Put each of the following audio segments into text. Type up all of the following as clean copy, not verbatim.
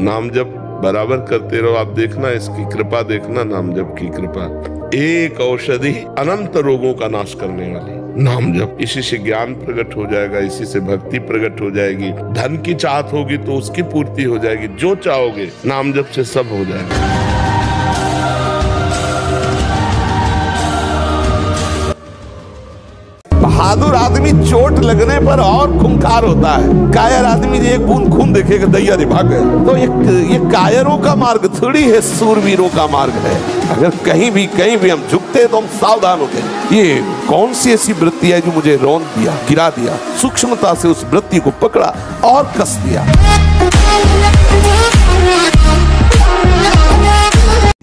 नाम जप बराबर करते रहो। आप देखना, इसकी कृपा देखना, नाम जप की कृपा। एक औषधि अनंत रोगों का नाश करने वाली नाम जप। इसी से ज्ञान प्रकट हो जाएगा, इसी से भक्ति प्रकट हो जाएगी। धन की चाहत होगी तो उसकी पूर्ति हो जाएगी। जो चाहोगे नाम जप से सब हो जाएगा। बहादुर आदमी चोट लगने पर और खूंखार होता है। कायर आदमी एक बूंद खून देखेगा दैया रे भाग गए। तो ये कायरों का मार्ग थोड़ी है, सूरवीरों का मार्ग है। अगर कहीं भी हम झुकते हैं तो हम सावधान होते हैं। ये कौन सी ऐसी वृत्ति है जो मुझे रौंद दिया, गिरा दिया। सूक्ष्मता से उस वृत्ति को पकड़ा और कस दिया।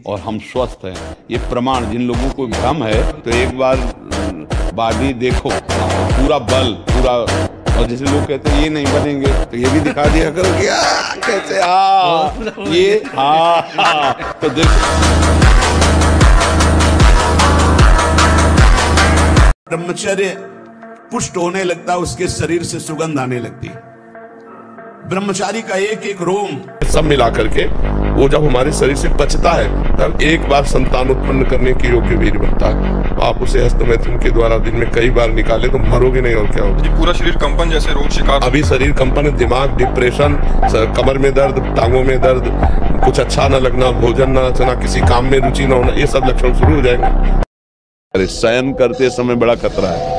और हम स्वस्थ हैं, ये प्रमाण। जिन लोगों को भ्रम है तो एक बार बॉडी देखो, पूरा बल पूरा। और जैसे लोग कहते हैं ये नहीं बनेंगे तो ये भी दिखा दिया करो क्या कैसे। ये तो देखो। ब्रह्मचर्य पुष्ट होने लगता है, उसके शरीर से सुगंध आने लगती है। ब्रह्मचारी का एक एक रोम सब मिला करके वो जब हमारे शरीर से बचता है तब एक बार संतान उत्पन्न करने के योग्य वीर बनता है। आप उसे हस्तमैथुन के द्वारा दिन में कई बार निकाले तो मरोगे नहीं। और क्या होगा? पूरा शरीर कंपन जैसे रोग शिकार। अभी शरीर कंपन, दिमाग, डिप्रेशन, कमर में दर्द, टांगों में दर्द, कुछ अच्छा न लगना, भोजन न अच्छा, किसी काम में रुचि न होना, ये सब लक्षण शुरू हो जाएंगे। अरे शयन करते समय बड़ा खतरा है।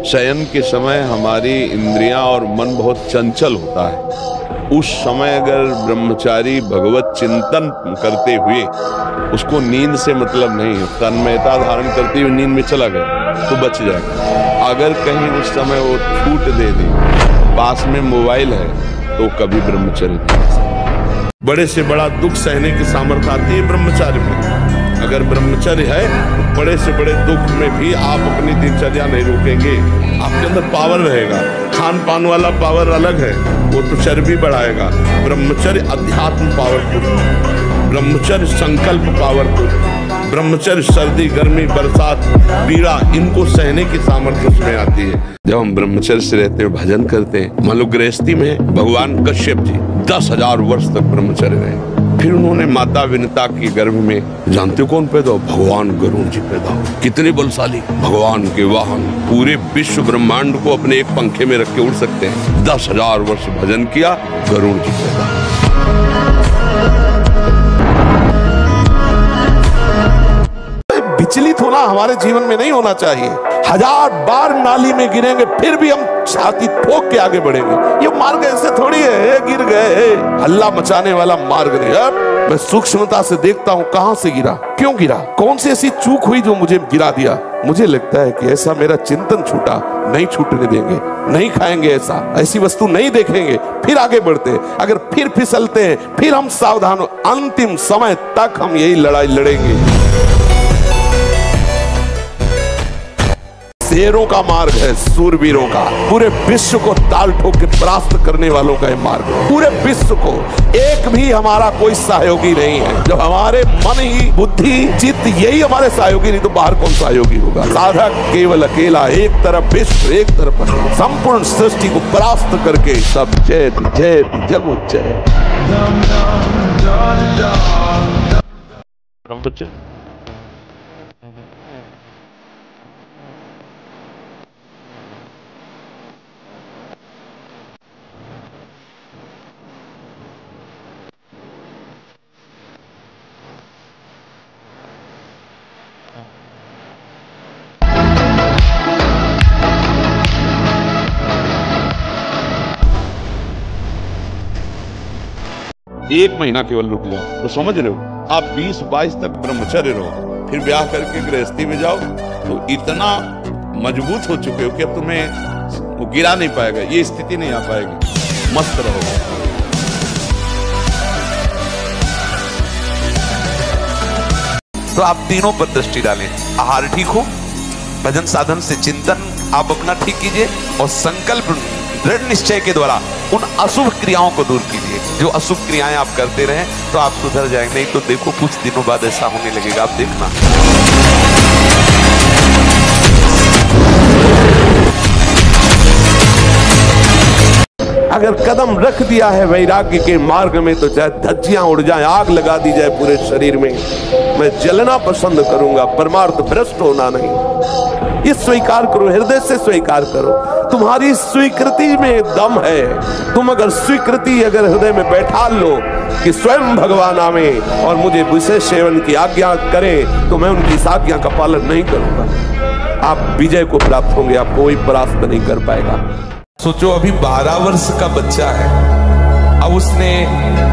शयन के समय हमारी इंद्रियां और मन बहुत चंचल होता है। उस समय अगर ब्रह्मचारी भगवत चिंतन करते हुए, उसको नींद से मतलब नहीं है, तन्मयता धारण करते हुए नींद में चला गया तो बच जाएगा। अगर कहीं उस समय वो छूट दे दे, पास में मोबाइल है, तो कभी ब्रह्मचर्य नहीं। बड़े से बड़ा दुख सहने की सामर्थ्य आती है ब्रह्मचार्य में। अगर ब्रह्मचर्य है तो बड़े से बड़े दुख में भी आप अपनी दिनचर्या नहीं रोकेंगे। आपके अंदर पावर रहेगा। खान पान वाला पावर अलग है, वो तो चर्बी बढ़ाएगा। ब्रह्मचर्य अध्यात्म पावरफुल, ब्रह्मचर्य संकल्प पावरफुल, ब्रह्मचर्य सर्दी गर्मी बरसात पीड़ा इनको सहने की सामर्थ्य उसमें आती है। जब हम ब्रह्मचर्य से रहते हैं, भजन करते हैं। मान लो गृहस्थी में भगवान कश्यप जी 10,000 वर्ष तक ब्रह्मचर्य रहे। फिर उन्होंने माता विनता की गर्भ में, जानते हो कौन पैदा हो? भगवान गरुड़ जी पैदा हो। कितने बलशाली, भगवान के वाहन, पूरे विश्व ब्रह्मांड को अपने एक पंखे में रख के उड़ सकते हैं। 10,000 वर्ष भजन किया, गरुड़ जी पैदा। विचलित होना हमारे जीवन में नहीं होना चाहिए। 1000 बार नाली में गिरेंगे फिर भी हम छाती ठोक के आगे बढ़ेंगे। ये मार्ग ऐसे थोड़ी है गिर गए, हल्ला मचाने वाला मार्ग नहीं। अब मैं सूक्ष्मता से देखता हूँ कहां से गिरा, क्यों गिरा, कौन सी ऐसी चूक हुई जो मुझे गिरा दिया। मुझे लगता है कि ऐसा मेरा चिंतन छूटा, नहीं छूटने देंगे, नहीं खाएंगे ऐसी वस्तु नहीं देखेंगे, फिर आगे बढ़ते हैं। अगर फिर फिसलते हैं फिर हम सावधान हो, अंतिम समय तक हम यही लड़ाई लड़ेंगे। शेरों का मार्ग है, सूरवीरों का। पूरे विश्व को ताल ठोक के परास्त करने वालों का मार्ग है। पूरे विश्व को, एक भी हमारा कोई सहयोगी नहीं है। जब हमारे मन ही, बुद्धि, चित्त यही हमारे सहयोगी, नहीं तो बाहर कौन सहयोगी होगा। साधक केवल अकेला, एक तरफ विश्व एक तरफ संपूर्ण सृष्टि को परास्त करके सब जय जय जगोच्चय। एक महीना केवल रुक जाओ तो समझ रहे हो, आप 20-22 तक ब्रह्मचर्य रहो, फिर ब्याह करके गृहस्थी में जाओ तो इतना मजबूत हो चुके हो कि अब तुम्हें वो गिरा नहीं पाएगा, ये स्थिति नहीं आ पाएगी। मस्त रहो। तो आप तीनों पर दृष्टि डालें। आहार ठीक हो, भजन साधन से चिंतन आप अपना ठीक कीजिए, और संकल्प दृढ़ निश्चय के द्वारा उन अशुभ क्रियाओं को दूर कीजिए। जो अशुभ क्रियाएं आप करते रहें तो आप सुधर जाएंगे, नहीं तो देखो कुछ दिनों बाद ऐसा होने लगेगा, आप देखना। अगर कदम रख दिया है वैराग्य के मार्ग में तो चाहे धज्जियां उड़ जाए, आग लगा दी जाए पूरे शरीर में, मैं जलना पसंद करूंगा, परमार्थ भ्रष्ट होना नहीं। ये स्वीकार करो, हृदय से स्वीकार करो। तुम्हारी स्वीकृति में दम है। तुम अगर स्वीकृति अगर हृदय में बैठा लो कि स्वयं भगवान आवे और मुझे विशेष सेवन की आज्ञा करें, तो मैं उनकी इस आज्ञा का पालन नहीं करूंगा, आप विजय को प्राप्त होंगे, आप कोई परास्त नहीं कर पाएगा। सोचो अभी 12 वर्ष का बच्चा है, अब उसने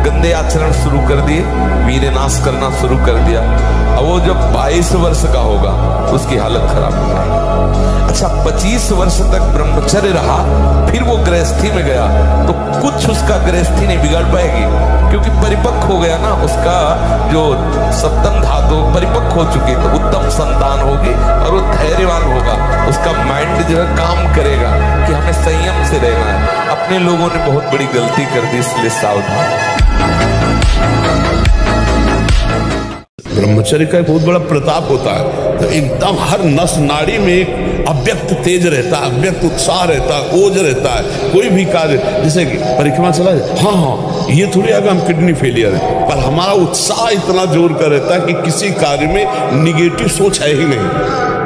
गंदे आचरण शुरू कर दिए, वीर्य नाश करना शुरू कर दिया। अब वो जब 22 वर्ष का होगा उसकी हालत खराब हो जाएगी। अच्छा 25 वर्ष तक ब्रह्मचर्य रहा, फिर वो गृहस्थी में गया तो कुछ उसका गृहस्थी नहीं बिगाड़ पाएगी, क्योंकि परिपक्व हो गया ना, उसका जो सप्तम धातु परिपक्व हो चुकी, तो उत्तम संतान होगी और वो धैर्यवान होगा। उसका माइंड जो है काम करेगा कि हमें संयम से रहना है। अपने लोगों ने बहुत बड़ी गलती कर दी, इसलिए सावधान। ब्रह्मचर्य का एक बहुत बड़ा प्रताप होता है, तो एकदम हर नस नाड़ी में एक अव्यक्त तेज रहता है, अव्यक्त उत्साह रहता है, ओज रहता है। कोई भी कार्य, जैसे कि परिक्रमा चला जाए, हाँ ये थोड़ी आगे हम किडनी फेलियर है, पर हमारा उत्साह इतना जोर का रहता है कि किसी कार्य में निगेटिव सोच है ही नहीं,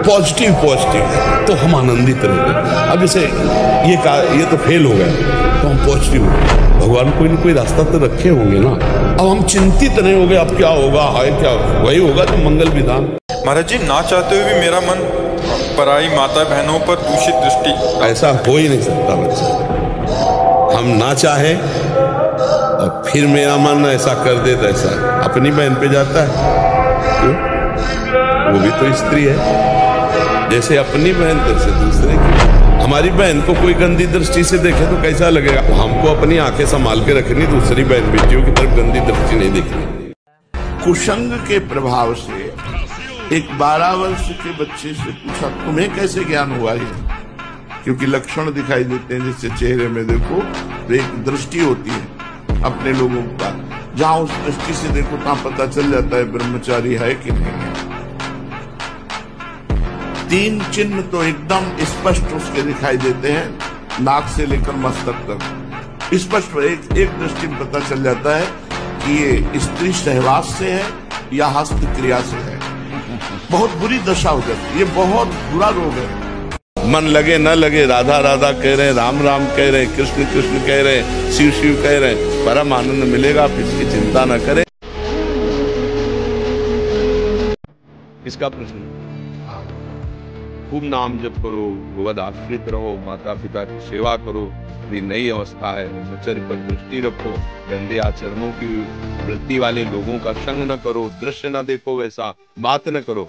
पॉजिटिव है, तो हम आनंदित रहते हैं। अब जैसे ये तो फेल हो गया तो हम पॉजिटिव हो गए, भगवान कोई न कोई रास्ता तो रखे होंगे ना। अब हम चिंतित नहीं हो गए अब क्या होगा, हाय क्या वही होगा तो मंगल विधान। महाराज जी, ना चाहते हुए भी मेरा मन पराई माता बहनों पर दूषित दृष्टि। ऐसा हो ही नहीं सकता बच्चा, हम ना चाहे और फिर मेरा मन ऐसा कर दे, तो ऐसा अपनी बहन पे जाता है, क्यों? वो भी तो स्त्री है, जैसे अपनी बहन तैसे दूसरे की। हमारी बहन को कोई गंदी दृष्टि से देखे तो कैसा लगेगा? हमको अपनी आंखें संभाल के रखनी, दूसरी बहन बेटियों की तरफ गंदी दृष्टि नहीं देखनी। कुसंग के प्रभाव से एक 12 वर्ष के बच्चे से पूछा, तुम्हें कैसे ज्ञान हुआ ये? क्योंकि लक्षण दिखाई देते हैं, जैसे चेहरे में देखो तो एक दृष्टि होती है अपने लोगों का, जहां उस दृष्टि से देखो तहां पता चल जाता है ब्रह्मचारी है कि नहीं है। 3 चिन्ह तो एकदम स्पष्ट उसके दिखाई देते हैं, नाक से लेकर मस्तक तक स्पष्ट एक दृष्टि में पता चल जाता है कि ये स्त्री सहवास से है या हस्त क्रिया से है। बहुत बुरी दशा हो जाती है, ये बहुत बुरा रोग है। मन लगे न लगे, राधा राधा कह रहे, राम राम कह रहे, कृष्ण कृष्ण कह रहे, शिव शिव कह रहे, परम आनंद मिलेगा, आप इसकी चिंता न करें। इसका प्रश्न, खूब नाम जप करो, गोवध आश्रित रहो, माता पिता की सेवा करो, ये नई अवस्था है, ब्रह्मचर्य पर दृष्टि रखो, गंदे आचरणों की वृत्ति वाले लोगों का संग न करो, दृश्य न देखो, वैसा बात न करो।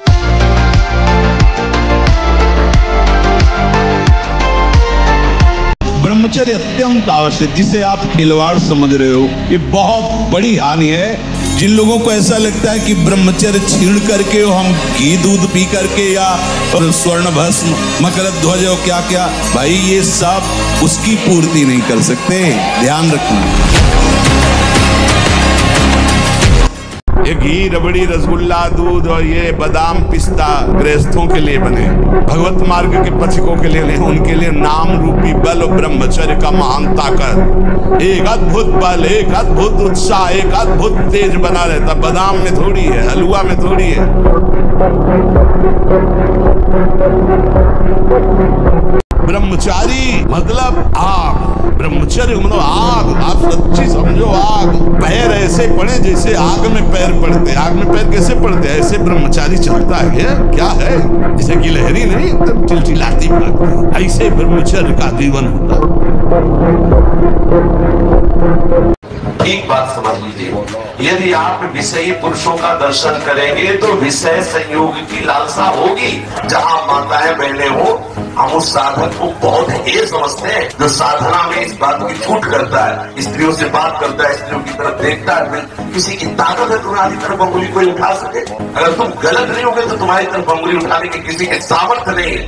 ब्रह्मचर्य अत्यंत आवश्यक, जिसे आप खिलवाड़ समझ रहे हो, ये बहुत बड़ी हानि है। जिन लोगों को ऐसा लगता है कि ब्रह्मचर्य छीण करके हम घी दूध पी करके या स्वर्ण भस्म मकर ध्वज और क्या क्या, भाई ये सब उसकी पूर्ति नहीं कर सकते, ध्यान रखना। ये घी रबड़ी रसगुल्ला दूध और ये बादाम पिस्ता गृहस्थों के लिए बने, भगवत मार्ग के पथिकों के लिए नहीं, उनके लिए नाम रूपी बल और ब्रह्मचर्य का महान ताकत, एक अद्भुत बल, एक अद्भुत उत्साह, एक अद्भुत तेज बना रहता। बादाम में थोड़ी है, हलवा में थोड़ी है। ब्रह्मचारी मतलब आग, ब्रह्मचर्य मतलब आग, आप सच्ची समझो आग। पैर ऐसे पड़े जैसे आग में पैर पड़ते, आग में पैर कैसे पड़ते, ऐसे ब्रह्मचारी चलता है, क्या है, जैसे गिलहरी नहीं एकदम चिलचिलाती भागती, ऐसे ब्रह्मचर्य का जीवन होता है। एक बात समझ लीजिए, यदि आप विषयी पुरुषों का दर्शन करेंगे तो विषय संयोग की लालसा होगी। जहां माताएं बहनें हो, हम उस साधक को बहुत हेय समझते हैं जो साधना में इस बात की छूट करता है, स्त्रियों से बात करता है, स्त्रियों की तरफ देखता है। किसी की ताकत है तुम्हारी तरफ अंगुली कोई उठा सके? अगर तुम गलत नहीं होगे तो तुम्हारी तरफ अंगुली उठाने की किसी के सामर्थ्य नहीं है।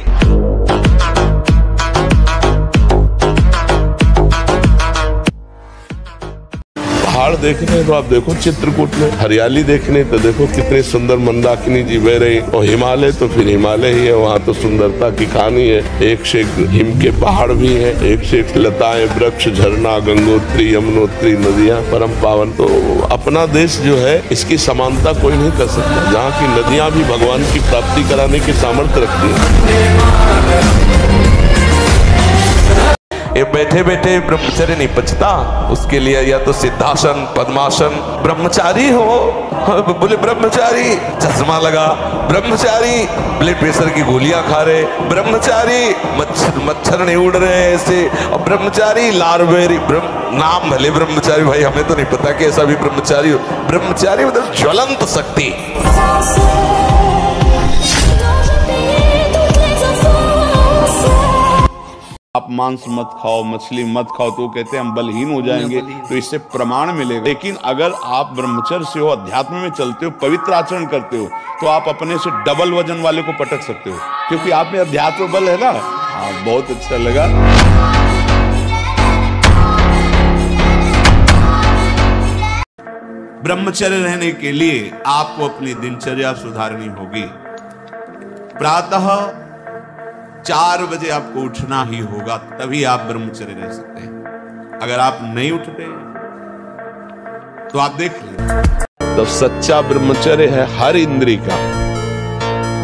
पहाड़ देखने हैं तो आप देखो चित्रकूट में, हरियाली देखने तो देखो कितने सुंदर मंदाकिनी जी बह रही, और हिमालय तो फिर हिमालय ही है, वहाँ तो सुंदरता की कहानी है। एक से एक हिम के पहाड़ भी हैं, एक से एक लताएं, वृक्ष, झरना, गंगोत्री, यमुनोत्री, नदियाँ, परम पावन। तो अपना देश जो है इसकी समानता कोई नहीं कर सकता, जहाँ की नदियाँ भी भगवान की प्राप्ति कराने की सामर्थ्य रखती है। ये बैठे बैठे ब्रह्मचर्य नहीं पचता, उसके लिए या तो सिद्धासन, पद्मासन। ब्रह्मचारी हो, बोले ब्रह्मचारी चश्मा लगा, ब्रह्मचारी ब्लड प्रेशर की गोलियां खा रहे, ब्रह्मचारी मच्छर नहीं उड़ रहे ऐसे, और ब्रह्मचारी लारबेरी नाम भले ब्रह्मचारी, भाई हमें तो नहीं पता कि ऐसा भी ब्रह्मचारी हो। ब्रह्मचारी मतलब ज्वलंत शक्ति। आप मांस मत खाओ, मछली मत खाओ, तो कहते हैं हम बलहीन हो जाएंगे, तो इससे प्रमाण मिलेगा। लेकिन अगर आप ब्रह्मचर्य से हो, अध्यात्म में चलते हो, पवित्र आचरण करते हो, तो आप अपने से डबल वजन वाले को पटक सकते हो, क्योंकि आप में अध्यात्म बल है ना। हाँ, बहुत अच्छा लगा। ब्रह्मचर्य रहने के लिए आपको अपनी दिनचर्या सुधारनी होगी। प्रातः 4 बजे आपको उठना ही होगा, तभी आप ब्रह्मचर्य रह सकते हैं। अगर आप नहीं उठते तो आप देख लें। तो सच्चा ब्रह्मचर्य है हर इंद्री का,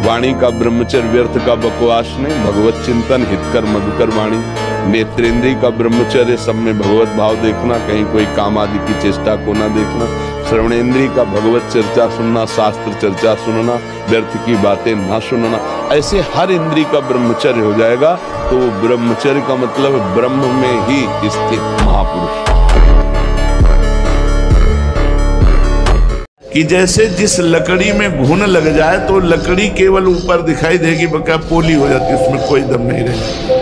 वाणी का ब्रह्मचर्य व्यर्थ का बकवास नहीं, भगवत चिंतन हितकर मधुकर वाणी। नेत्रेंद्री का ब्रह्मचर्य सब में भगवत भाव देखना, कहीं कोई काम आदि की चेष्टा को ना देखना। श्रवणेंद्री का भगवत चर्चा सुनना, शास्त्र चर्चा सुनना, व्यर्थ की बातें ना सुनना। ऐसे हर इंद्री का ब्रह्मचर्य हो जाएगा, तो ब्रह्मचर्य का मतलब ब्रह्म में ही स्थित महापुरुष। कि जैसे जिस लकड़ी में घुन लग जाए तो लकड़ी केवल ऊपर दिखाई देगी, बका पोली हो जाती है, उसमें कोई दम नहीं रहेगा।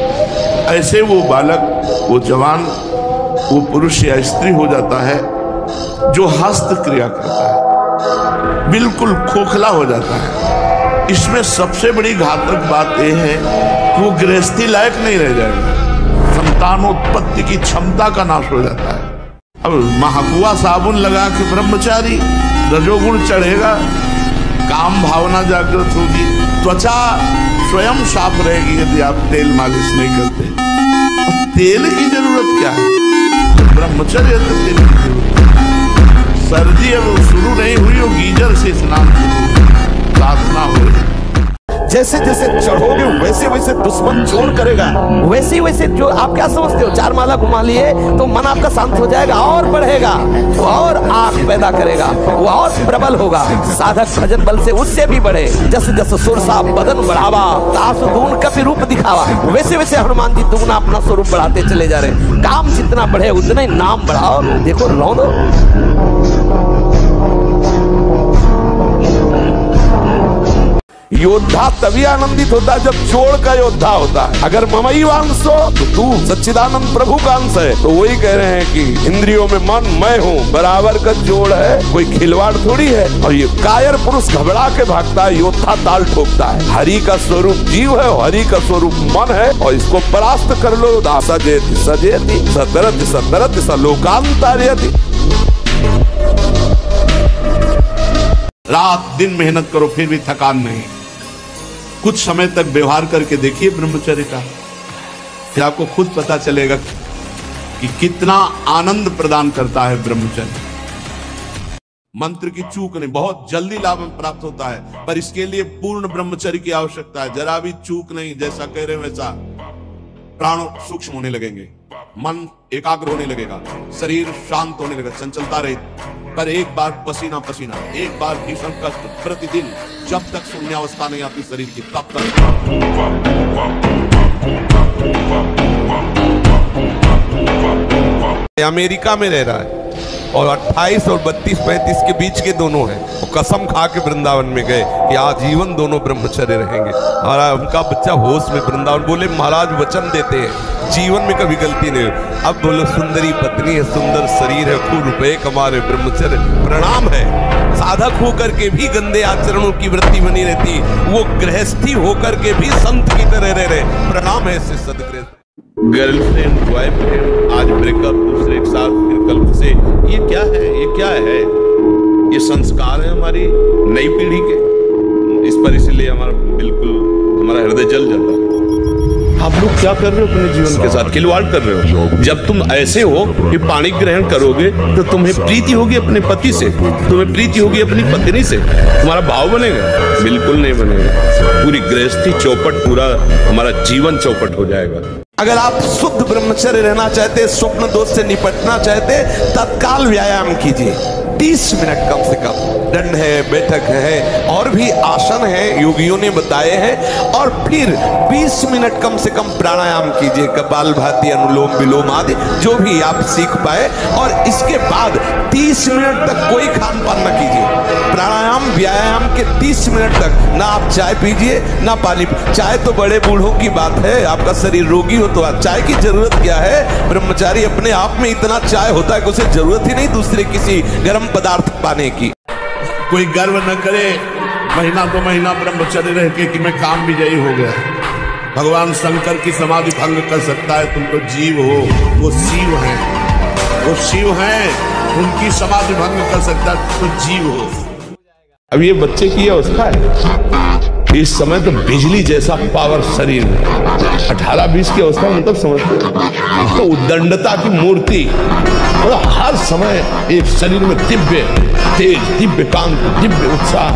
ऐसे वो बालक, वो जवान, वो पुरुष या स्त्री हो जाता है जो हस्त क्रिया करता है, बिल्कुल खोखला हो जाता है। इसमें सबसे बड़ी घातक बात यह है कि वो गृहस्थी लायक नहीं रह जाएगा, संतानोत्पत्ति की क्षमता का नाश हो जाता है। अब महाकुआ साबुन लगा के ब्रह्मचारी, रजोगुण चढ़ेगा, काम भावना जागृत होगी, त्वचा स्वयं साफ रहेगी यदि आप तेल मालिश नहीं करते। तेल की जरूरत क्या है? ब्रह्मचर्य तो तेल की जरूरत है। सर्दी अब शुरू नहीं हुई हो, गीजर से स्नान प्रार्थना हो। जैसे जैसे चढ़ोगे वैसे वैसे दुश्मन जोर करेगा, वैसे वैसे जो आप क्या समझते हो, 4 माला घुमा लिए तो मन आपका शांत हो जाएगा, और बढ़ेगा, और आग पैदा करेगा, वो और प्रबल होगा। साधक भजन बल से उससे भी बढ़े। जैसे जैसे सुरसा बदन बढ़ावा, तासु दून कपि रूप दिखावा, वैसे वैसे हनुमान जी दुगना अपना स्वरूप बढ़ाते चले जा रहे। काम जितना बढ़े उतना ही नाम बढ़ाओ। देखो रौंदो, योद्धा तभी आनंदित होता है जब जोड़ का योद्धा होता है। अगर ममई वांश हो तो तू सच्चिदानंद प्रभु का अंश है। तो वही कह रहे हैं कि इंद्रियों में मन मैं हूँ, बराबर का जोड़ है, कोई खिलवाड़ थोड़ी है। और ये कायर पुरुष घबरा के भागता है, योद्धा ताल ठोकता है। हरि का स्वरूप जीव है, हरि का स्वरूप मन है, और इसको परास्त कर लो। सजेति सजेति सतरति सतरति सलोकांतर्यति। रात दिन मेहनत करो फिर भी थकान नहीं। कुछ समय तक व्यवहार करके देखिए ब्रह्मचर्य का, फिर आपको खुद पता चलेगा कि कितना आनंद प्रदान करता है ब्रह्मचर्य। मंत्र की चूक नहीं, बहुत जल्दी लाभ प्राप्त होता है, पर इसके लिए पूर्ण ब्रह्मचर्य की आवश्यकता है। जरा भी चूक नहीं, जैसा कह रहे वैसा प्राण सूक्ष्म होने लगेंगे, मन एकाग्र होने लगेगा, शरीर शांत होने लगेगा, चंचलता रहित। पर एक बार पसीना पसीना, एक बार भीषण कष्ट प्रतिदिन, जब तक शून्यावस्था नहीं आती शरीर की, तब तक। अमेरिका में रह रहा है और 28 और 32-35 के बीच के दोनों हैं। वो कसम खा के वृंदावन में गए कि आजीवन दोनों ब्रह्मचर्य रहेंगे। और उनका बच्चा होश में वृंदावन, बोले महाराज वचन देते हैं जीवन में कभी गलती नहीं। अब बोलो सुंदरी पत्नी है, सुंदर शरीर है, खूब रुपए कमा रहे, ब्रह्मचर्य प्रणाम है। साधक होकर के भी गंदे आचरणों की वृत्ति बनी रहती, वो गृहस्थी होकर के भी संत की तरह रह रहे, प्रणाम है ऐसे सदगृहस्थ। गर्लफ्रेंड बॉयफ्रेंड, आज ब्रेकअप, दूसरे के साथ फिर कल से, ये क्या है? ये क्या है? ये संस्कार है हमारी नई पीढ़ी के। इस पर इसलिए हमारा हृदय जल जाता है। आप लोग क्या कर रहे हो अपने जीवन के साथ? खिलवाड़ कर रहे हो। जब तुम ऐसे हो कि पानी ग्रहण करोगे तो तुम्हें प्रीति होगी अपने पति से, तुम्हें प्रीति होगी अपनी पत्नी से, तुम्हारा भाव बनेगा? बिल्कुल नहीं बनेगा। पूरी गृहस्थी चौपट, पूरा हमारा जीवन चौपट हो जाएगा। अगर आप शुद्ध ब्रह्मचर्य रहना चाहते, स्वप्न दोष से निपटना चाहते, तत्काल व्यायाम कीजिए। 30 मिनट कम से कम। दंड है, बैठक है, और भी आसन है योगियों ने बताए हैं। और फिर 20 मिनट कम से कम प्राणायाम कीजिए, कपालभाति, अनुलोम विलोम आदि जो भी आप सीख पाए। और इसके बाद 30 मिनट तक कोई खान पान न कीजिए। प्राणायाम व्यायाम के 30 मिनट तक ना आप चाय पीजिए ना पानी। चाय तो बड़े बूढ़ों की बात है, आपका शरीर रोगी हो तो चाय की जरूरत क्या है? ब्रह्मचारी अपने आप में इतना चाय होता है कि उसे जरूरत ही नहीं दूसरे किसी गर्म पदार्थ पाने की। कोई गर्व न करे महीना 2 महीना ब्रह्मचर्य रह के कि मैं काम विजयी हो गया। भगवान शंकर की समाधि भंग कर सकता है। तुम तो जीव हो, वो शिव हैं, वो शिव हैं, उनकी समाधि भंग कर सकता है, तो जीव हो। अब ये बच्चे की अवस्था है, इस समय तो बिजली जैसा पावर शरीर में। 18-20 की अवस्था मतलब समझते तो उद्दंडता की मूर्ति, और हर समय एक शरीर में दिव्य तेज, दिव्य कांति, दिव्य उत्साह।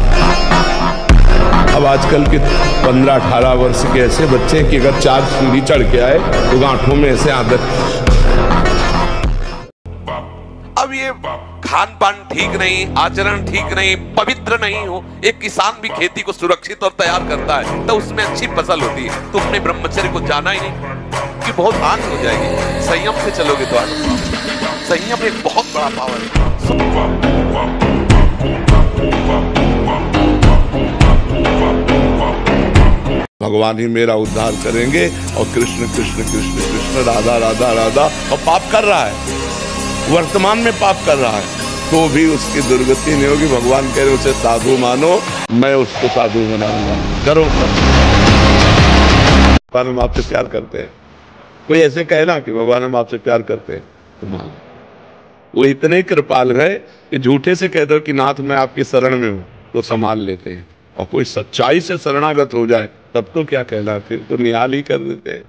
अब आजकल के 15-18 वर्ष के ऐसे बच्चे कि अगर 4 सीढ़ी चढ़ के आए तो गांठों में ऐसे आदत। अब ये खान पान ठीक नहीं, आचरण ठीक नहीं, पवित्र नहीं हो। एक किसान भी खेती को सुरक्षित और तैयार करता है तो उसमें अच्छी फसल होती है। तो अपने ब्रह्मचर्य को जाना ही नहीं कि बहुत हानि हो जाएगी। संयम से चलोगे तो आगे। संयम एक बहुत बड़ा पावर है। भगवान ही मेरा उद्धार करेंगे। और कृष्ण कृष्ण कृष्ण कृष्ण, राधा राधा राधा, और पाप कर रहा है, वर्तमान में पाप कर रहा है, तो भी उसकी दुर्गति नहीं होगी। भगवान कह रहे उसे साधु मानो, मैं उसको साधु बनाऊंगा। करो। भगवान हम आपसे प्यार करते हैं। कोई ऐसे कहे ना कि भगवान हम आपसे प्यार करते हैं, तो मान। वो इतने कृपाल है कि झूठे से कह दो कि नाथ मैं आपकी शरण में हूँ तो संभाल लेते हैं। और कोई सच्चाई से शरणागत हो जाए तब तो क्या कहना, फिर तो निहाल ही कर देते हैं।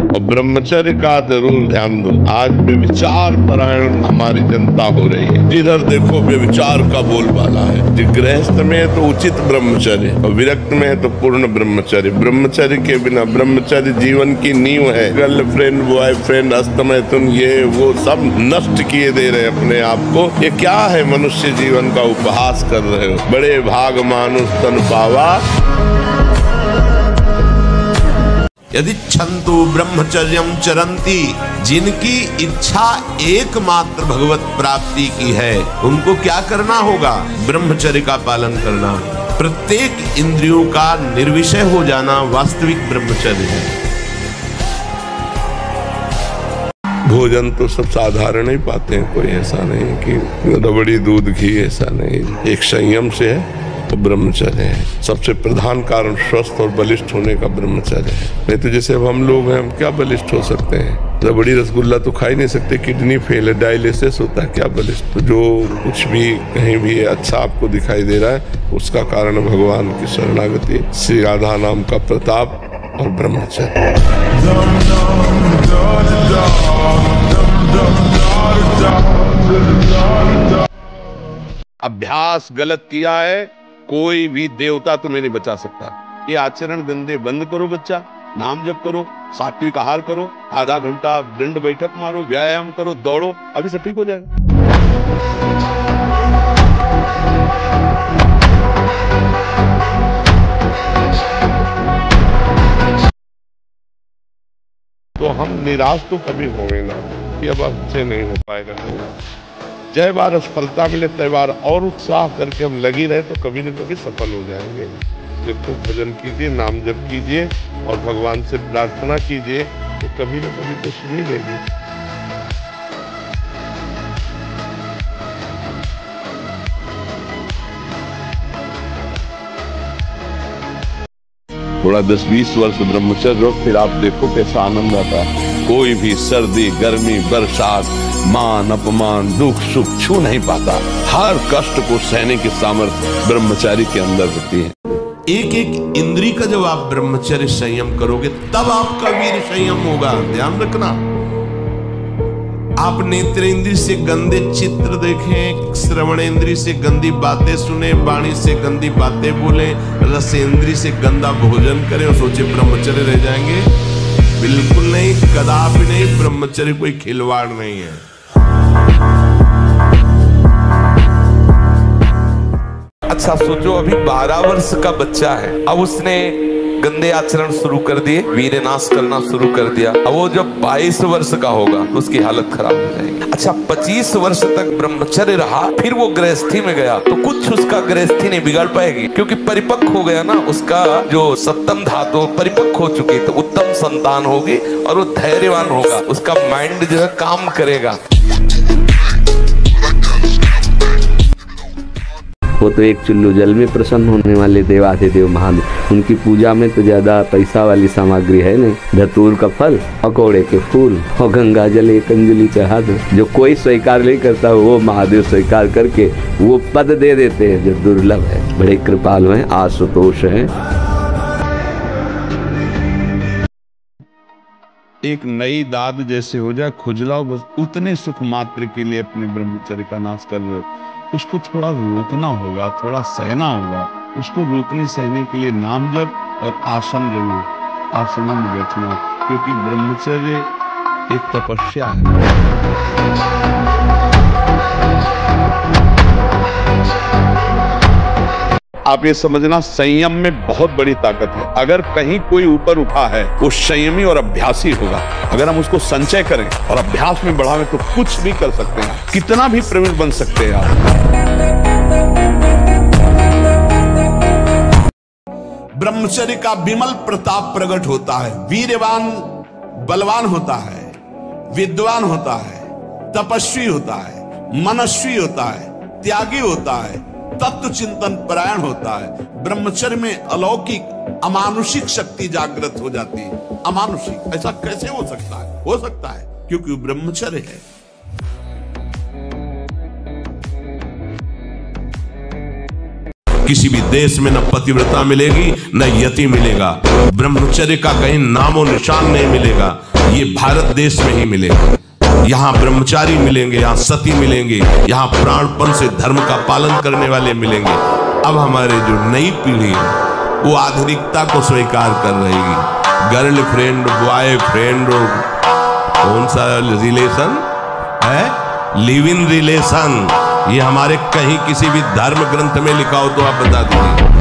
और ब्रह्मचर्य का जरूर ध्यान दो। आज व्यभिचार परायण हमारी जनता हो रही है, जिधर देखो व्यभिचार का बोलबाला है। गृहस्थ में तो उचित ब्रह्मचर्य, और विरक्त में तो पूर्ण ब्रह्मचर्य। ब्रह्मचर्य के बिना, ब्रह्मचर्य जीवन की नींव है। गर्लफ्रेंड बॉयफ्रेंड, अस्तमैथुन, ये वो सब नष्ट किए दे रहे अपने आप को। ये क्या है? मनुष्य जीवन का उपहास कर रहे हो। बड़े भाग मानुष तन पावा। यदि छंतु ब्रह्मचर्यम चरंती, जिनकी इच्छा एकमात्र भगवत प्राप्ति की है, उनको क्या करना होगा? ब्रह्मचर्य का पालन करना। प्रत्येक इंद्रियों का निर्विषय हो जाना वास्तविक ब्रह्मचर्य है। भोजन तो सब साधारण ही पाते हैं, कोई ऐसा नहीं कि रबड़ी दूध घी, ऐसा नहीं। एक संयम से है तो ब्रह्मचर्य है। सबसे प्रधान कारण स्वस्थ और बलिष्ठ होने का ब्रह्मचर्य है। नहीं तो जैसे अब हम लोग हैं, हम क्या बलिष्ठ हो सकते हैं? रबड़ी रसगुल्ला तो खा ही नहीं सकते, किडनी फेल है, डायलिसिस होता है, क्या बलिष्ठ? तो जो कुछ भी कहीं भी अच्छा आपको दिखाई दे रहा है, उसका कारण भगवान की शरणागति, श्री राधा नाम का प्रताप और ब्रह्मचर्य। अभ्यास गलत किया है, कोई भी देवता तुम्हें नहीं बचा सकता। ये आचरण गंदे बंद करो बच्चा। नाम जप करो, सात्विक आहार करो, आधा घंटा दंड बैठक मारो, व्यायाम करो, दौड़ो, अभी सब ठीक हो जाएगा। तो हम निराश तो कभी होंगे ना कि अब अच्छे नहीं हो पाएगा। जय बार असफलता मिले तय बार और उत्साह करके हम लगी रहे तो कभी न कभी सफल हो जाएंगे। देखो, भजन कीजिए, नाम जप कीजिए और भगवान से प्रार्थना कीजिए तो कभी न कभी कुछ मिलेगी। थोड़ा 10-20 वर्ष ब्रह्मचर्य रहो, फिर आप देखो कैसा आनंद आता है। कोई भी सर्दी, गर्मी, बरसात, मान अपमान, दुख सुख छू नहीं पाता। हर कष्ट को सहने की सामर्थ्य ब्रह्मचारी के अंदर होती है। एक एक इंद्री का जब आप ब्रह्मचर्य संयम करोगे तब आपका वीर संयम होगा। ध्यान रखना, आप नेत्रेंद्रिय से गंदे चित्र देखें, श्रवणेंद्रिय से गंदी बातें सुने, वाणी से गंदी बातें बोले, रसेंद्रिय से गंदा भोजन करें और सोचे ब्रह्मचर्य रह जाएंगे। बिल्कुल नहीं, कदापि नहीं। ब्रह्मचर्य कोई खिलवाड़ नहीं है। अच्छा सोचो, अभी 12 वर्ष का बच्चा है, अब उसने गंदे आचरण शुरू कर दिए, वीरनाश करना शुरू कर दिया। अब वो जब 22 वर्ष का होगा तो उसकी हालत खराब हो जाएगी। अच्छा 25 वर्ष तक ब्रह्मचर्य रहा, फिर वो गृहस्थी में गया तो कुछ उसका गृहस्थी नहीं बिगाड़ पाएगी, क्योंकि परिपक्व हो गया ना, उसका जो सप्तम धातु परिपक्व हो चुकी, तो उत्तम संतान होगी और वो धैर्यवान होगा, उसका माइंड जो है काम करेगा। वो तो एक चुल्लू जल में प्रसन्न होने वाले देवाधिदेव महादेव, उनकी पूजा में तो ज्यादा पैसा वाली सामग्री है नहीं। धतूर का फल, पकौड़े के फूल और गंगा जल एक अंजलि चढ़ा दो। जो कोई स्वीकार नहीं करता वो महादेव स्वीकार करके वो पद दे देते हैं जो दुर्लभ है। बड़े कृपालु हैं, आशुतोष हैं। एक नई दाद जैसे हो जाए, खुजलाओ, बस उतने सुख मात्र के लिए अपने ब्रह्मचर्य का नाश कर रहे हो। उसको थोड़ा रोकना होगा, थोड़ा सहना होगा। उसको रोकने सहने के लिए नाम जप और आसन जरूर, आसन में बैठना, क्योंकि ब्रह्मचर्य एक तपस्या है। आप ये समझना, संयम में बहुत बड़ी ताकत है। अगर कहीं कोई ऊपर उठा है वो संयमी और अभ्यासी होगा। अगर हम उसको संचय करें और अभ्यास में बढ़ावें तो कुछ भी कर सकते हैं, कितना भी प्रवीण बन सकते हैं आप। ब्रह्मचर्य का विमल प्रताप प्रकट होता है। वीरवान बलवान होता है, विद्वान होता है, तपस्वी होता है, मनस्वी होता है, त्यागी होता है, तत्व चिंतन परायण होता है। ब्रह्मचर्य में अलौकिक अमानुषिक शक्ति जागृत हो जाती है। अमानुषिक ऐसा कैसे हो सकता है? हो सकता है क्योंकि वो ब्रह्मचर्य है। किसी भी देश में न पतिव्रता मिलेगी न यति मिलेगा। ब्रह्मचर्य का कहीं नामो निशान नहीं मिलेगा। ये भारत देश में ही मिलेगा। यहाँ ब्रह्मचारी मिलेंगे, यहाँ सती मिलेंगे, यहाँ प्राणपण से धर्म का पालन करने वाले मिलेंगे। अब हमारे जो नई पीढ़ी है वो आधुनिकता को स्वीकार कर रही है। गर्लफ्रेंड, बॉयफ्रेंड, कौन सा रिलेशन है, लिव इन रिलेशन, ये हमारे कहीं किसी भी धर्म ग्रंथ में लिखा हो तो आप बता दीजिए।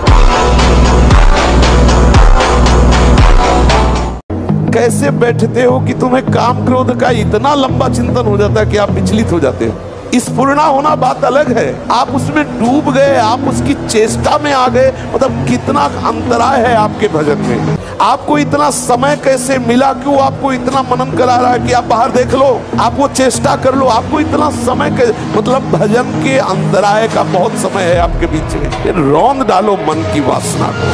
कैसे बैठते हो कि तुम्हें काम क्रोध का इतना लंबा चिंतन हो जाता है कि आप विचलित हो जाते हो। स्फुरना होना बात अलग है, आप उसमें डूब गए, आप उसकी चेष्टा में आ गए। मतलब कितना अंतराय है आपके भजन में। आपको इतना समय कैसे मिला, क्यों आपको इतना मनन करा रहा है कि आप बाहर देख लो, आप वो चेष्टा कर लो। आपको इतना समय के मतलब भजन के अंतराय का बहुत समय है आपके बीच में। फिर रौंद डालो मन की वासना को।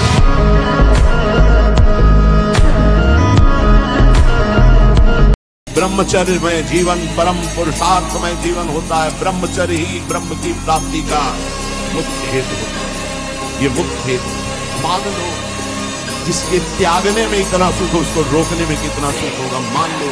ब्रह्मचर्य में जीवन परम पुरुषार्थमय जीवन होता है। ब्रह्मचर्य ही ब्रह्म की प्राप्ति का मुख्य हेतु होता है। ये मुख्य हेतु मान लो, जिसके त्यागने में इतना सुख, उसको रोकने में कितना सुख होगा, मान लो।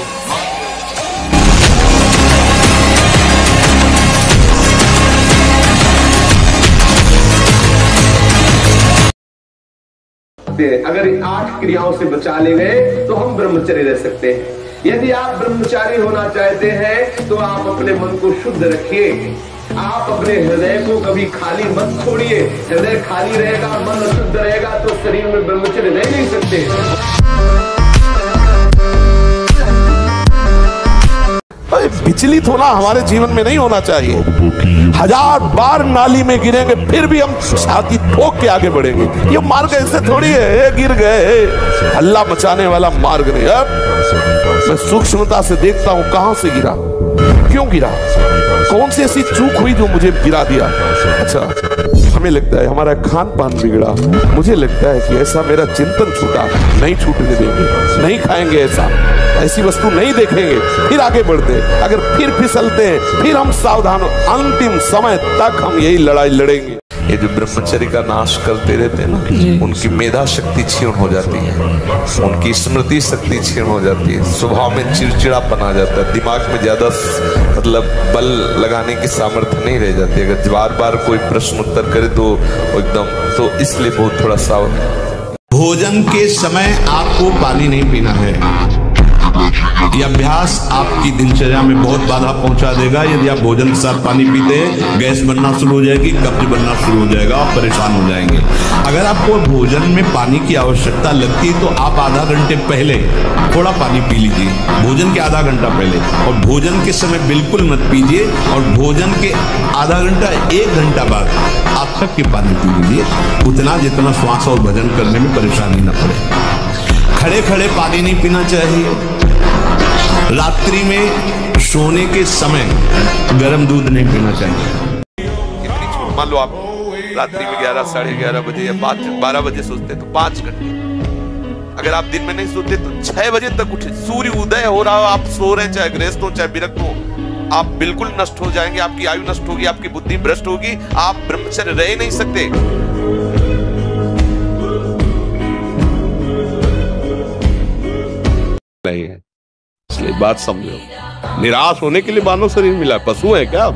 अगर इन 8 क्रियाओं से बचा ले गए तो हम ब्रह्मचर्य रह सकते हैं। यदि आप ब्रह्मचारी होना चाहते हैं तो आप अपने मन को शुद्ध रखिए। आप अपने हृदय को कभी खाली मत छोड़िए। हृदय खाली रहेगा, मन अशुद्ध रहेगा तो शरीर में ब्रह्मचर्य रह नहीं सकते। विचलित होना हमारे जीवन में नहीं होना चाहिए। 1000 बार नाली में गिरेंगे फिर भी हम छाती ठोक के आगे बढ़ेंगे। ये मार्ग ऐसे थोड़ी है, गिर गए, हल्ला मचाने वाला मार्ग नहीं है। मैं सूक्ष्मता से देखता हूं कहां से गिरा, क्यों गिरा, कौन सी ऐसी चूक हुई जो मुझे गिरा दिया। अच्छा, हमें लगता है हमारा खान पान बिगड़ा, मुझे लगता है कि ऐसा मेरा चिंतन छूटा, नहीं छूटने देंगे, नहीं खाएंगे ऐसा, ऐसी वस्तु नहीं देखेंगे, फिर आगे बढ़ते, अगर फिर फिसलते हैं फिर हम सावधान, अंतिम समय तक हम यही लड़ाई लड़ेंगे। ये जो ब्रह्मचर्य का नाश करते रहते हैं ना, उनकी मेधा शक्ति क्षीण हो जाती है, उनकी स्मृति शक्ति क्षीण हो जाती है, स्वभाव में चिड़चिड़ापन आ जाता है, दिमाग में ज्यादा मतलब बल लगाने की सामर्थ्य नहीं रह जाती। अगर बार बार कोई प्रश्न उत्तर करे तो एकदम, तो इसलिए बहुत थोड़ा सावधान। भोजन के समय आपको पानी नहीं पीना है। यह अभ्यास आपकी दिनचर्या में बहुत बाधा पहुंचा देगा। यदि आप भोजन के साथ पानी पीते हैं, गैस बनना शुरू हो जाएगी, कब्ज बनना शुरू हो जाएगा, आप परेशान हो जाएंगे। अगर आपको भोजन में पानी की आवश्यकता लगती है तो आप आधा घंटे पहले थोड़ा पानी पी लीजिए, भोजन के आधा घंटा पहले, और भोजन के समय बिल्कुल मत पीजिए, और भोजन के आधा घंटा 1 घंटा बाद आप तक के पानी पी लीजिए, उतना जितना श्वास और भोजन करने में परेशानी न पड़े। खड़े खड़े पानी नहीं पीना चाहिए। रात्रि में सोने के समय गर्म दूध नहीं पीना चाहिए। मान लो आप रात्रि में 11, साढ़े 11 बजे या 12 बजे सोते तो 5 घंटे, अगर आप दिन में नहीं सोते तो 6 बजे तक उठे, सूर्य उदय हो रहा हो, आप सो रहे हैं, चाहे गृहस्थ हो चाहे विरक्त हो, आप बिल्कुल नष्ट हो जाएंगे, आपकी आयु नष्ट होगी, आपकी बुद्धि भ्रष्ट होगी, आप ब्रह्मचर्य रह नहीं सकते। नहीं है, इसलिए बात समझो। निराश होने के लिए मानव शरीर मिला, पशु है क्या?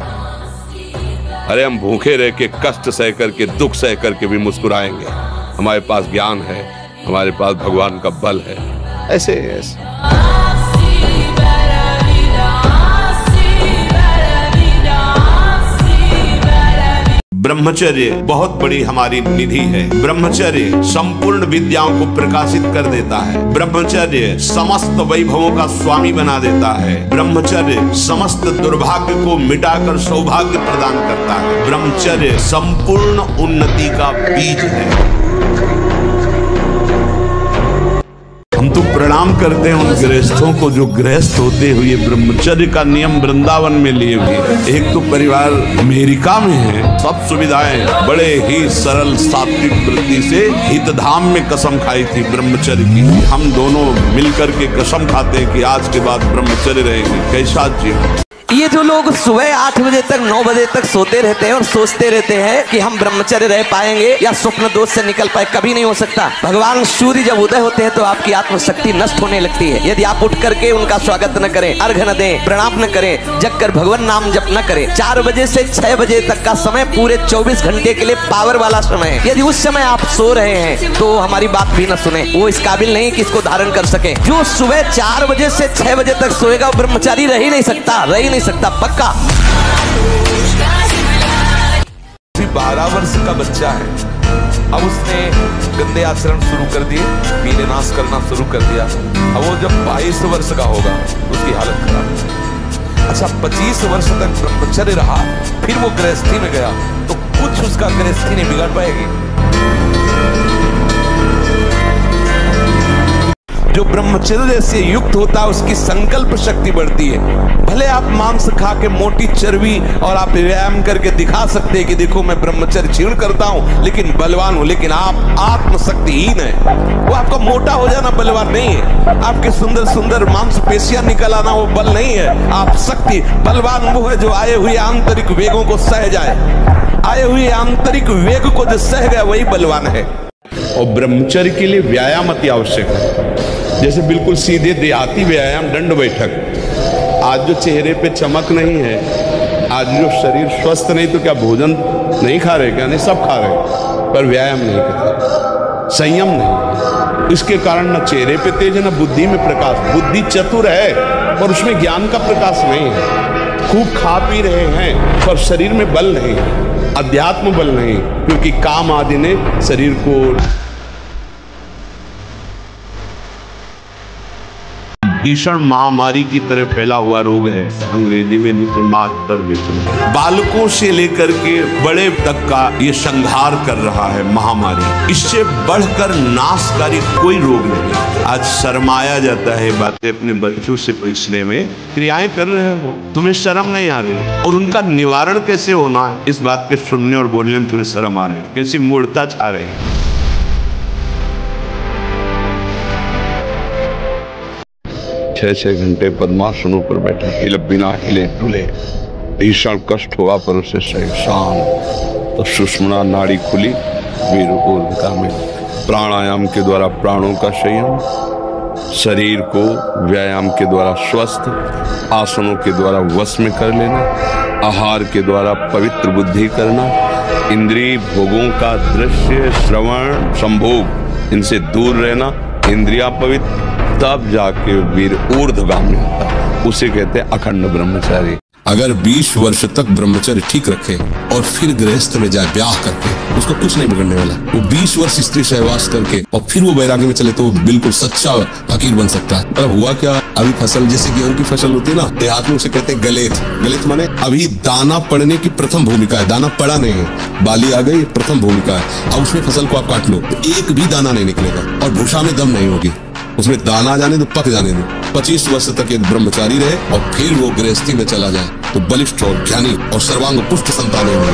अरे हम भूखे रह के, कष्ट सह करके, दुख सह करके भी मुस्कुराएंगे। हमारे पास ज्ञान है, हमारे पास भगवान का बल है। ऐसे ब्रह्मचर्य बहुत बड़ी हमारी निधि है। ब्रह्मचर्य संपूर्ण विद्याओं को प्रकाशित कर देता है। ब्रह्मचर्य समस्त वैभवों का स्वामी बना देता है। ब्रह्मचर्य समस्त दुर्भाग्य को मिटाकर सौभाग्य प्रदान करता है। ब्रह्मचर्य संपूर्ण उन्नति का बीज है। हम तो प्रणाम करते हैं उन गृहस्थों को जो गृहस्थ होते हुए ब्रह्मचर्य का नियम वृंदावन में लिए हुए। एक तो परिवार अमेरिका में है, सब सुविधाएं, बड़े ही सरल सात्विक वृत्ति से हितधाम में कसम खाई थी ब्रह्मचर्य की। हम दोनों मिलकर के कसम खाते हैं कि आज के बाद ब्रह्मचर्य रहेंगे। कैसा जीवन। ये जो लोग सुबह 8 बजे तक 9 बजे तक सोते रहते हैं और सोचते रहते हैं कि हम ब्रह्मचर्य रह पाएंगे या स्वप्न दोष से निकल पाए, कभी नहीं हो सकता। भगवान सूर्य जब उदय होते हैं तो आपकी आत्मशक्ति नष्ट होने लगती है। यदि आप उठ करके उनका स्वागत न करें, अर्घ्य न दें, प्रणाम न करें, जग कर भगवान नाम जप न करें, 4 बजे से 6 बजे तक का समय पूरे 24 घंटे के लिए पावर वाला समय है। यदि उस समय आप सो रहे हैं तो हमारी बात भी न सुने, वो इस काबिल नहीं कि इसको धारण कर सके। जो सुबह 4 बजे से 6 बजे तक सोएगा वो ब्रह्मचारी रह ही नहीं सकता, पक्का। 12 वर्ष का बच्चा है, अब उसने गंदे आचरण शुरू कर दिए, वीरनाश करना शुरू कर दिया। अब वो जब 22 वर्ष का होगा उसकी हालत खराब। अच्छा, 25 वर्ष तक ब्रह्मचर्य रहा, फिर वो गृहस्थी में गया तो कुछ उसका गृहस्थी नहीं बिगाड़ पाएगी। जो ब्रह्मचर्य से युक्त होता है उसकी संकल्प शक्ति बढ़ती है। भले आप मांस खा के मोटी चर्बी और आप व्यायाम करके दिखा सकते हैं कि देखो मैं ब्रह्मचर्य क्षीण करता हूं लेकिन बलवान हूं, लेकिन आप आत्मशक्तिहीन है। वो आपका मोटा हो जाना बलवान नहीं है, आपके सुंदर सुंदर मांसपेशियां निकल आना वो बल नहीं है। आप शक्ति बलवान वो है जो आए हुए आंतरिक वेगों को सह जाए, आए हुए आंतरिक वेग को जो सह गया वही बलवान है। और ब्रह्मचर्य के लिए व्यायाम अति आवश्यक है। जैसे बिल्कुल सीधे देहाती व्यायाम दंड बैठक। आज जो चेहरे पे चमक नहीं है, आज जो शरीर स्वस्थ नहीं, तो क्या भोजन नहीं खा रहे क्या? नहीं, सब खा रहे, पर व्यायाम नहीं करते, संयम नहीं। इसके कारण न चेहरे पे तेज है न बुद्धि में प्रकाश। बुद्धि चतुर है पर उसमें ज्ञान का प्रकाश नहीं है। खूब खा पी रहे हैं पर शरीर में बल नहीं, अध्यात्म बल नहीं, क्योंकि काम आदि ने शरीर को भीषण महामारी की तरह फैला हुआ रोग है, अंग्रेजी में मास्टर विषम। बालकों से लेकर के बड़े तक का ये संहार कर रहा है महामारी। इससे बढ़कर नाशकारी कोई रोग नहीं। आज शर्माया जाता है बातें अपने बच्चों से पूछने में। क्रियाएं कर रहे हो, तुम्हें शर्म नहीं आ रही, और उनका निवारण कैसे होना है इस बात के सुनने और बोलने में तुम्हें शर्म आ रही है। कैसी मूर्खता छा रही है। 6-6 घंटे पद्मासनों पर बैठा, हिले बिना हिले डुले, भीषण कष्ट हुआ पर उसे सही शांत। तो सुषुम्ना नाड़ी खुली, वीर ऊर्ध्वता में प्राणायाम के द्वारा प्राणों का संयम, शरीर को व्यायाम के द्वारा स्वस्थ, आसनों के द्वारा वश में कर लेना, आहार के द्वारा पवित्र बुद्धि करना, इंद्रिय भोगों का दृश्य श्रवण संभोग इनसे दूर रहना, इंद्रिया पवित्र, तब जाके वीर ऊर्ध्वगामी होता है। उसे कहते हैं अखंड ब्रह्मचारी। अगर 20 वर्ष तक ब्रह्मचर्य ठीक रखे और फिर गृहस्थ में जाए ब्याह करके, उसको कुछ नहीं बिगड़ने वाला। वो 20 वर्ष स्त्री सहवास करके और फिर वो वैराग्य में चले तो वो बिल्कुल सच्चा फकीर बन सकता है। पर हुआ क्या, अभी फसल जैसे गेहूं की फसल होती है ना, देहात में उसे कहते हैं गलेत। गलेत माने अभी दाना पड़ने की प्रथम भूमिका है, दाना पड़ा नहीं है, बाली आ गई, प्रथम भूमिका है। अब उसमें फसल को आप काट लो तो एक भी दाना नहीं निकलेगा और भूषा में दम नहीं होगी। उसमें दाना जाने दो, पक जाने दो। 25 वर्ष तक एक ब्रह्मचारी रहे और फिर वो गृहस्थी में चला जाए तो बलिष्ठ और ज्ञानी और सर्वांग पुष्ट संतान होंगे।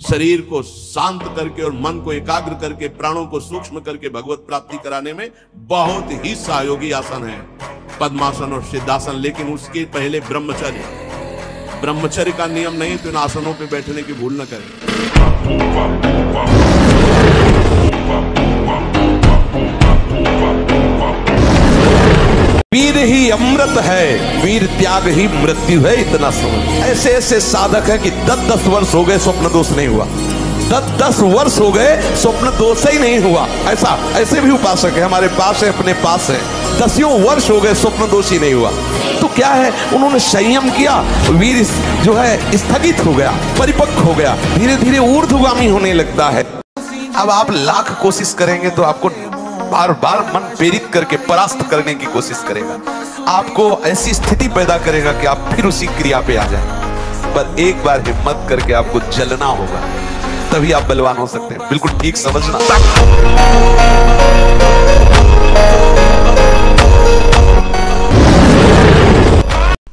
शरीर को शांत करके और मन को एकाग्र करके, प्राणों को सूक्ष्म करके भगवत प्राप्ति कराने में बहुत ही सहयोगी आसन है पद्मासन और सिद्धासन। लेकिन उसके पहले ब्रह्मचर्य, ब्रह्मचर्य का नियम नहीं तो इन आसनों पे बैठने की भूल न करें। वीर ही अमृत है, वीर त्याग ही मृत्यु है, इतना समझ। ऐसे ऐसे साधक है कि 10-10 वर्ष हो गए स्वप्न दोष नहीं हुआ, 10-10 वर्ष हो गए स्वप्न दोष ही नहीं हुआ। ऐसे भी उपासक है हमारे पास है, अपने पास है, 10 वर्ष हो गए स्वप्न दोष ही नहीं हुआ। तो क्या है, उन्होंने संयम किया, वीर जो है स्थगित हो गया, परिपक्व हो गया, धीरे धीरे ऊर्ध्वगामी होने लगता है। अब आप लाख कोशिश करेंगे तो आपको बार बार मन प्रेरित करके परास्त करने की कोशिश करेगा, आपको ऐसी स्थिति पैदा करेगा कि आप फिर उसी क्रिया पे आ जाए। पर एक बार हिम्मत करके आपको जलना होगा, तभी आप बलवान हो सकते हैं। बिल्कुल ठीक समझना।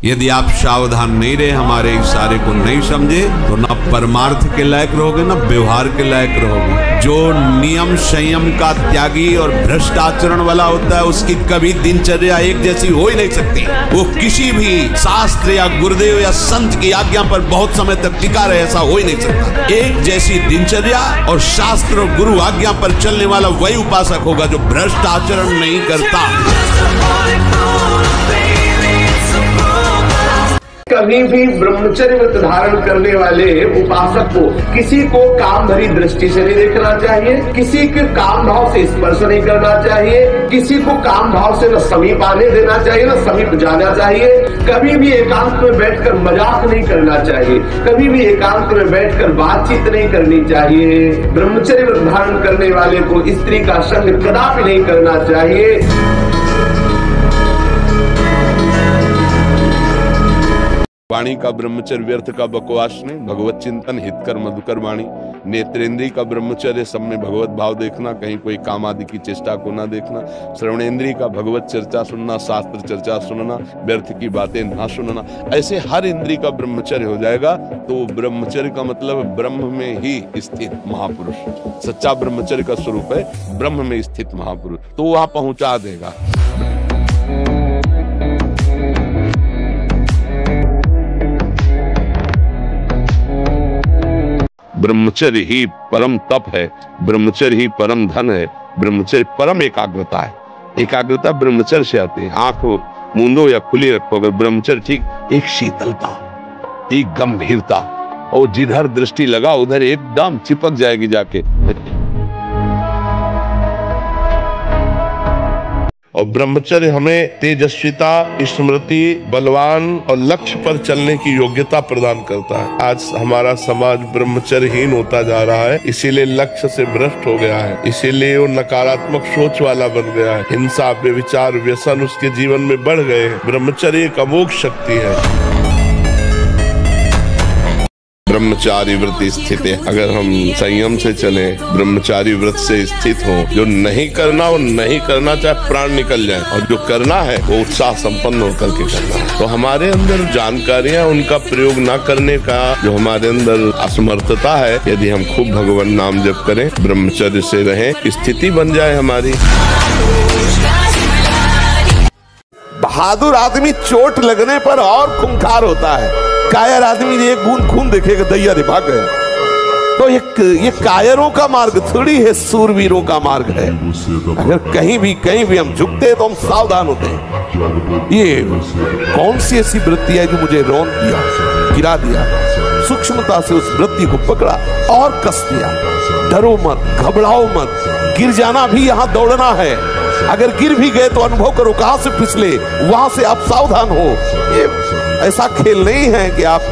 यदि आप सावधान नहीं रहे, हमारे इशारे को नहीं समझे, तो ना परमार्थ के लायक रहोगे ना व्यवहार के लायक रहोगे। जो नियम संयम का त्यागी और भ्रष्ट आचरण वाला होता है, उसकी कभी दिनचर्या एक जैसी हो ही नहीं सकती। वो किसी भी शास्त्र या गुरुदेव या संत की आज्ञा पर बहुत समय तक टिका रहे, ऐसा हो ही नहीं सकता। एक जैसी दिनचर्या और शास्त्र और गुरु आज्ञा पर चलने वाला वही उपासक होगा जो भ्रष्ट आचरण नहीं करता। कभी भी ब्रह्मचर्य व्रत धारण करने वाले उपासक को किसी को काम भरी दृष्टि से नहीं देखना चाहिए, किसी के काम भाव से स्पर्श नहीं करना चाहिए, किसी को काम भाव से न समीप आने देना चाहिए न समीप जाना चाहिए। कभी भी एकांत में बैठकर मजाक नहीं करना चाहिए, कभी भी एकांत में बैठकर बातचीत नहीं करनी चाहिए। ब्रह्मचर्य व्रत धारण करने वाले को स्त्री का संग कदापि नहीं करना चाहिए। वाणी का ब्रह्मचर्य व्यर्थ का बकवास नहीं, भगवत चिंतन हितकर मधुकर वाणी। नेत्रेंद्रिय का ब्रह्मचर्य, सब में भगवत भाव देखना, कहीं कोई काम आदि की चेष्टा को ना देखना। श्रवणेंद्रिय का भगवत चर्चा सुनना, शास्त्र चर्चा सुनना, व्यर्थ की बातें ना सुनना। ऐसे हर इंद्रिय का ब्रह्मचर्य हो जाएगा तो ब्रह्मचर्य का मतलब ब्रह्म में ही स्थित महापुरुष। सच्चा ब्रह्मचर्य का स्वरूप है ब्रह्म में स्थित महापुरुष, तो वहां पहुंचा देगा। ब्रह्मचर्य ही परम तप है, ब्रह्मचर्य ही परम धन है, ब्रह्मचर्य परम एकाग्रता है। एकाग्रता ब्रह्मचर्य से आती है। आंख मूंदो या खुली रखो, अगर ब्रह्मचर्य ठीक, एक शीतलता, एक गंभीरता, और जिधर दृष्टि लगा उधर एकदम चिपक जाएगी जाके। और ब्रह्मचर्य हमें तेजस्विता, स्मृति, बलवान और लक्ष्य पर चलने की योग्यता प्रदान करता है। आज हमारा समाज ब्रह्मचर्यहीन होता जा रहा है, इसीलिए लक्ष्य से भ्रष्ट हो गया है, इसीलिए वो नकारात्मक सोच वाला बन गया है। हिंसा, व्यभिचार, व्यसन उसके जीवन में बढ़ गए हैं। ब्रह्मचर्य एक अमोघ शक्ति है। ब्रह्मचारी व्रत स्थित है। अगर हम संयम से चले, ब्रह्मचारी व्रत से स्थित हो, जो नहीं करना वो नहीं करना, चाहे प्राण निकल जाए, और जो करना है वो उत्साह संपन्न होकर के करना है। तो हमारे अंदर जानकारियां, उनका प्रयोग न करने का जो हमारे अंदर असमर्थता है, यदि हम खूब भगवान नाम जप करें, ब्रह्मचर्य से रहें, स्थिति बन जाए हमारी। बहादुर आदमी चोट लगने पर और खूंखार होता है। कायर आदमी एक बूंद खून देखेगा, दैया रे भाग गए। तो ये कायरों का मार्ग थोड़ी है, सूरवीरों का मार्ग है। अगर कहीं भी हम झुकते हैं तो हम सावधान होते हैं। ये कौन सी ऐसी वृत्ति है जो मुझे रौंद दिया, गिरा दिया? सूक्ष्मता से उस वृत्ति को पकड़ा और कस दिया। डरो मत, घबराओ मत, गिर जाना भी यहाँ दौड़ना है। अगर गिर भी गए तो अनुभव करो कहां से फिसले, वहां से आप सावधान हो। ये ऐसा खेल नहीं है कि आप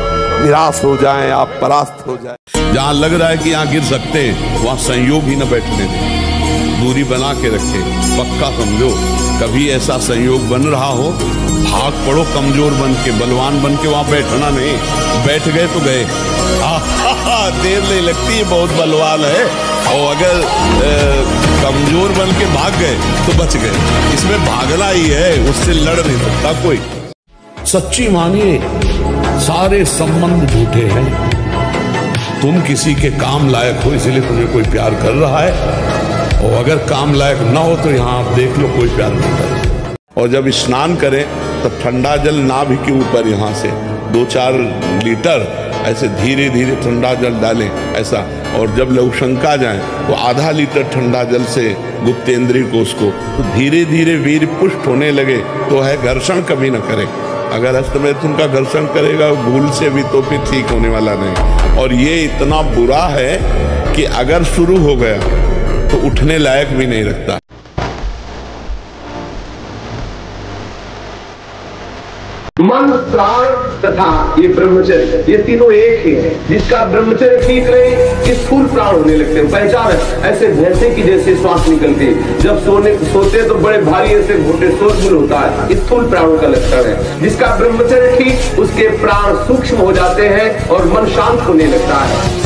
निराश हो जाएं, आप परास्त हो जाएं। जहाँ लग रहा है कि यहाँ गिर सकते हैं, वहाँ संयोग ही न बैठने दें, दूरी बना के रखें। पक्का समझो, कभी ऐसा संयोग बन रहा हो, भाग पड़ो कमजोर बन के, बलवान बन के, वहाँ बैठना नहीं। बैठ गए तो गए, देर नहीं लगती, बहुत बलवान है। और अगर कमजोर बन के भाग गए तो बच गए। इसमें भागना ही है, उससे लड़ नहीं सकता कोई। सच्ची मानिए, सारे संबंध झूठे हैं। तुम किसी के काम लायक हो, इसलिए तुम्हें कोई प्यार कर रहा है, और अगर काम लायक ना हो तो यहाँ आप देख लो, कोई प्यार नहीं कर। और जब स्नान करें तो ठंडा जल नाभि के ऊपर यहाँ से 2-4 लीटर ऐसे धीरे धीरे ठंडा जल डालें ऐसा। और जब लघुशंका जाए तो आधा लीटर ठंडा जल से गुप्तेंद्रिय कोश को, तो धीरे धीरे वीर पुष्ट होने लगे तो है घर्षण कभी न करे। अगर हस्तमैथुन का घर्षण करेगा भूल से भी तो फिर ठीक होने वाला नहीं। और ये इतना बुरा है कि अगर शुरू हो गया तो उठने लायक भी नहीं रखता। मन, प्राण तथा ये ब्रह्मचर्य, ये तीनों एक ही है। जिसका ब्रह्मचर्य ठीक रहे, ये स्थूल प्राण होने लगते हैं। पहचान है ऐसे भैंसे की जैसे श्वास निकलती है। जब सोते तो बड़े भारी ऐसे घोटे शोरगुल होता है, स्थूल प्राणों का लक्षण है। जिसका ब्रह्मचर्य ठीक, उसके प्राण सूक्ष्म हो जाते हैं और मन शांत होने लगता है।